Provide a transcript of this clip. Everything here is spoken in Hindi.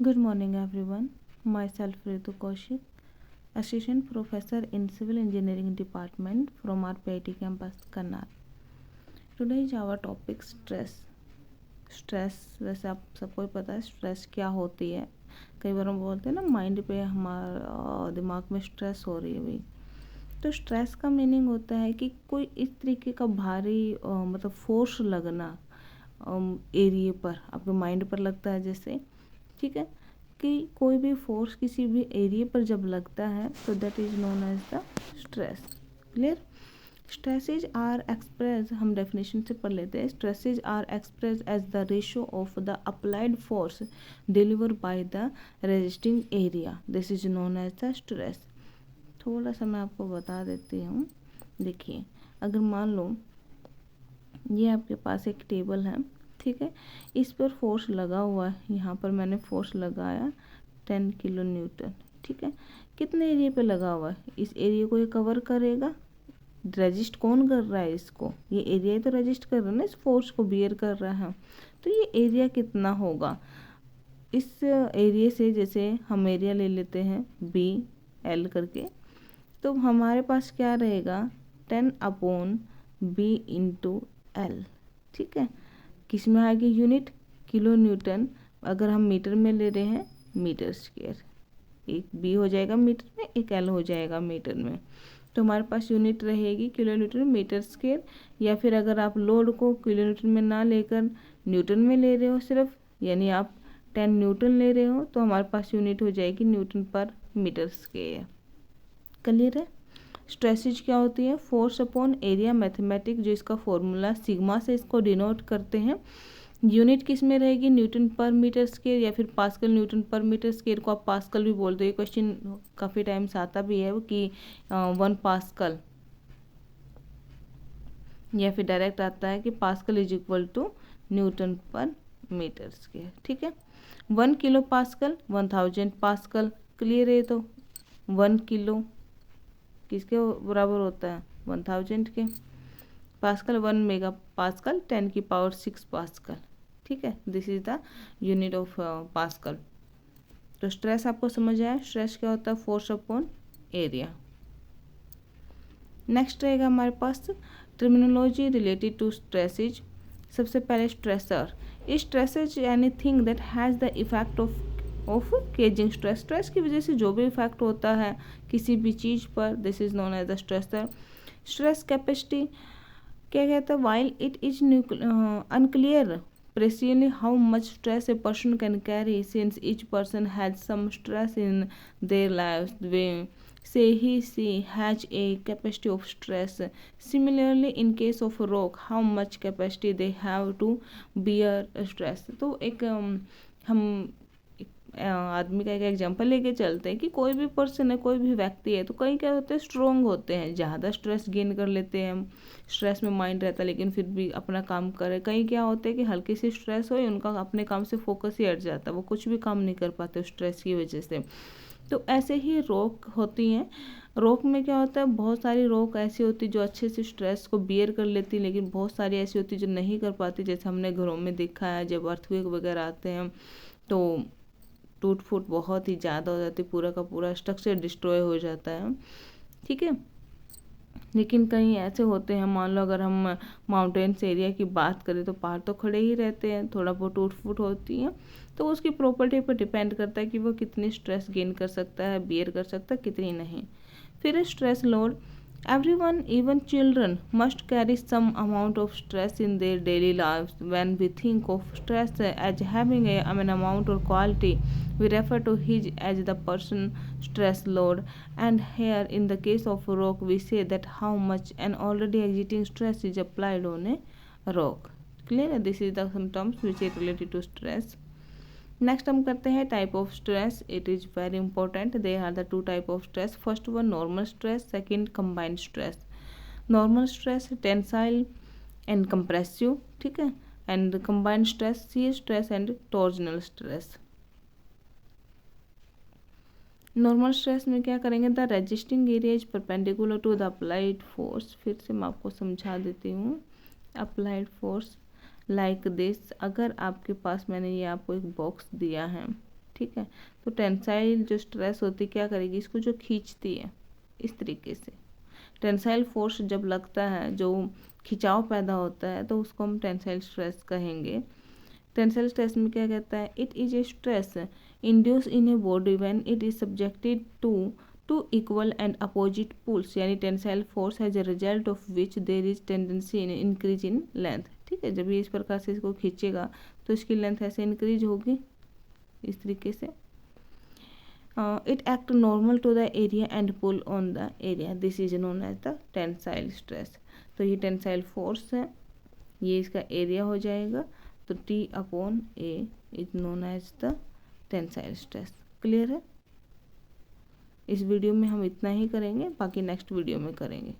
Good morning, everyone. Myself Ritu Kaushik, Assistant Professor in Civil Engineering Department from our PIT campus, Karnal. Today is our topic stress. Stress वैसे आप सबको ही पता है स्ट्रेस क्या होती है। कई बार हम बोलते हैं ना माइंड पे हमारा दिमाग में स्ट्रेस हो रही है भाई। तो स्ट्रेस का मीनिंग होता है कि कोई इस तरीके का भारी मतलब फोर्स लगना एरिया पर, आपके माइंड पर लगता है जैसे, ठीक है, कि कोई भी फोर्स किसी भी एरिया पर जब लगता है तो that is known as the stress. Clear. Stresses are express, हम डेफिनेशन से पढ़ लेते हैं। Stresses are express as the ratio of the applied force deliver by the resisting area, this is known as the stress. थोड़ा सा मैं आपको बता देती हूँ। देखिए, अगर मान लो ये आपके पास एक टेबल है, ठीक है, इस पर फोर्स लगा हुआ है, यहाँ पर मैंने फोर्स लगाया 10 किलो न्यूटन, ठीक है। कितने एरिया पे लगा हुआ है? इस एरिया को ये कवर करेगा। रजिस्ट कौन कर रहा है इसको? ये एरिया ही तो रजिस्ट कर रहा है ना, इस फोर्स को बियर कर रहा है। तो ये एरिया कितना होगा? इस एरिया से जैसे हम एरिया ले लेते हैं बी एल करके, तो हमारे पास क्या रहेगा 10/B/L, ठीक है। किस में आएगी यूनिट? Kilo Newton. अगर हम मीटर में ले रहे हैं मीटर स्क्वायर, एक बी हो जाएगा मीटर में, एक एल हो जाएगा मीटर में। तो हमारे पास यूनिट रहेगी किलो न्यूटन मीटर स्क्वायर। या फिर अगर आप लोड को किलो न्यूटन में ना लेकर न्यूटन में ले रहे हो सिर्फ, यानी आप 10 न्यूटन ले रहे हो, तो हमारे पास यूनिट हो जाएगी Newton per metre square. Clear है। स्ट्रेसेज क्या होती है? फोर्स अपॉन एरिया मैथमेटिक, जो इसका फॉर्मूला सिग्मा से इसको डिनोट करते हैं। यूनिट किस में रहेगी? न्यूटन पर मीटर स्क्वायर या फिर pascal. Newton per metre square को आप पास्कल भी बोलते हो। ये क्वेश्चन काफ़ी टाइम से आता भी है कि 1 पास्कल, या फिर डायरेक्ट आता है कि pascal is equal to newton per metre square, ठीक है। 1 किलो पास्कल 1000 पास्कल। क्लियर है। तो 1 किलो किसके बराबर होता है? 1000 के। पास्कल 1 मेगा पास्कल 10⁶ पास्कल, ठीक है। This is the unit of pascal. तो स्ट्रेस आपको समझ आया? स्ट्रेस क्या होता है? Force upon area. नेक्स्ट रहेगा हमारे पास टर्मिनोलॉजी रिलेटेड टू स्ट्रेसेज। सबसे पहले stressor. Stresses anything that has the effect of causing stress. Stress की वजह से जो भी इफेक्ट होता है किसी भी चीज़ पर, this is known as the stressor. Stress capacity क्या कहता है? While it is unclear precisely how much stress a person can carry, since each person has some stress in their lives, we say she has a capacity of stress. Similarly in case of rock, how much capacity they have to bear stress. तो एक हम आदमी का एक एग्जांपल लेके चलते हैं कि कोई भी पर्सन है, कोई भी व्यक्ति है, तो कई क्या होते हैं स्ट्रोंग होते हैं, ज़्यादा स्ट्रेस गेन कर लेते हैं, स्ट्रेस में माइंड रहता है लेकिन फिर भी अपना काम करे। कई क्या होते हैं कि हल्की सी स्ट्रेस हो, उनका अपने काम से फोकस ही हट जाता है, वो कुछ भी काम नहीं कर पाते स्ट्रेस की वजह से। तो ऐसे ही रोक होती हैं। रोक में क्या होता है? बहुत सारी रोक ऐसी होती है जो अच्छे से स्ट्रेस को बियर कर लेती है, लेकिन बहुत सारी ऐसी होती है जो नहीं कर पाती। जैसे हमने घरों में देखा है, जब अर्थक्वेक वगैरह आते हैं तो टूट फूट बहुत ही ज़्यादा हो जाती है, पूरा का पूरा स्ट्रक्चर डिस्ट्रॉय हो जाता है, ठीक है। लेकिन कहीं ऐसे होते हैं, मान लो अगर हम माउंटेन्स एरिया की बात करें तो पहाड़ तो खड़े ही रहते हैं, थोड़ा बहुत टूट फूट होती है। तो उसकी प्रॉपर्टी पर डिपेंड करता है कि वो कितनी स्ट्रेस गेन कर सकता है, बियर कर सकता है, कितनी नहीं। फिर stress load. Everyone, even children, must carry some amount of stress in their daily lives. When we think of stress as having an amount or quality, we refer to it as the person stress load. And here, in the case of rock, we say that how much an already existing stress is applied on a rock. Clear? This is the some terms which are related to stress. Next हम करते हैं type of stress. It is very important. They are the 2 type of stress. First one normal stress, second combined stress. Normal stress tensile and compressive, ठीक है, and combined stress shear stress and torsional stress. Normal stress में क्या करेंगे? The resisting area is perpendicular to the applied force. फिर से मैं आपको समझा देती हूँ। Applied force like this. अगर आपके पास, मैंने ये आपको एक बॉक्स दिया है, ठीक है। तो टेंसाइल जो स्ट्रेस होती है क्या करेगी, इसको जो खींचती है इस तरीके से। टेंसाइल फोर्स जब लगता है, जो खिंचाव पैदा होता है, तो उसको हम टेंसाइल स्ट्रेस कहेंगे। टेंसाइल स्ट्रेस में क्या कहता है, it is a stress induced in a body when it is subjected to equal and opposite pulls, यानी tensile force as a result of which there is tendency in increase in length. ठीक है, जब ये इस प्रकार से इसको खींचेगा तो इसकी लेंथ ऐसे इंक्रीज होगी इस तरीके से। It act normal to the area and pull on the area, this is known as the tensile stress. तो ये टेंसाइल फोर्स है, ये इसका एरिया हो जाएगा, तो T upon A is known as the tensile stress. Clear है। इस वीडियो में हम इतना ही करेंगे, बाकी नेक्स्ट वीडियो में करेंगे।